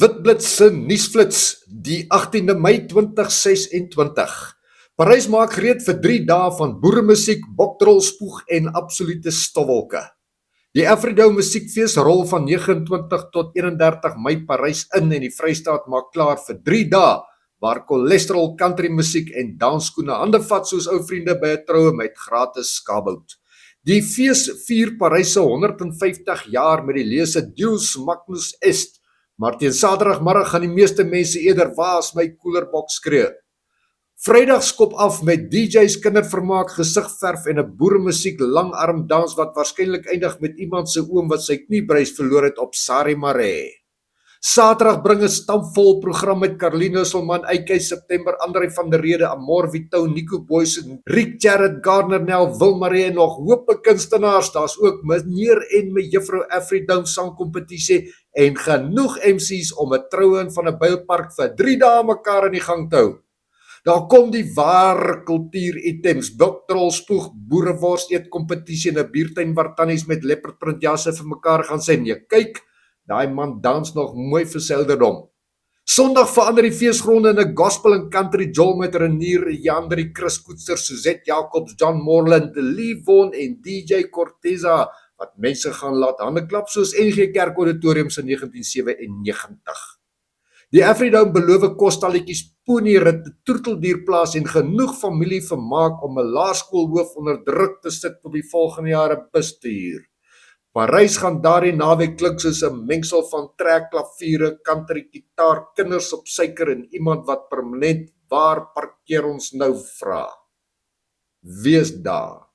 Witblits se nuusflits, die 18de Mei 2026. Parys maak gereed vir 3 dae van boeremusiek, boktrol, spoeg en absolute stofwolke. Die Afridome musiekfees rol van 29 tot 31 Mei Parys in en die Vrystaat maak klaar vir 3 dae waar cholesterol, country musiek en dansskoene hande vat soos ou vriende by 'n troue met gratis skaapbout. Die fees vier Parys se 150 jaar met die lese Deus Magnus Est, maar teen Saterdagmiddag gaan die meeste mense eerder waas my koelerbok skree. Vrydag skop af met DJ's kindervermaak, gesigverf en 'n boeremusiek langarm dans wat waarskynlik eindig met iemand se oom wat sy kniebreis verloor het op Sari Mare. Saterdag bring 'n stampvol program met Caroline Husselman, Eike September, André van der Rede, Amor Vitou, Nico Boysen, Rick Jared, Gardner Nel, Wilmarie en nog hoope kunstenaars. Daar's ook meneer en mevrou Afridome sangkompetisie en genoeg MC's om 'n troue in van 'n Bylpark vir 3 dae mekaar in die gang te hou. Daar kom die ware kultuur-items, boktrol, spoeg, boerewors eet kompetisie en 'n biertuin waar tannies met leopardprint jasse vir mekaar gaan sien. Jy kyk, daai man dans nog mooi vir sy ouderdom. Sondag verander die feesgronde in 'n gospel en country jol met Renier, Jandri, Chris Koetser, Suzette Jacobs, John Morland, Lee Von en DJ Corteza wat mense gaan laat hande klap soos NG Kerk Auditorium se 1997. Die Afridome beloof kostalletjies, ponierit, troeteldierplaas en genoeg familievermaak om 'n laerskoolhoof onder druk te sit op die volgende jaar 'n bus te huur. Parys gaan daardie naweek klink soos 'n mengsel van trekklaviere, country, gitaar, kinders op suiker en iemand wat permanent waar parkeer ons nou vra. Wees daar.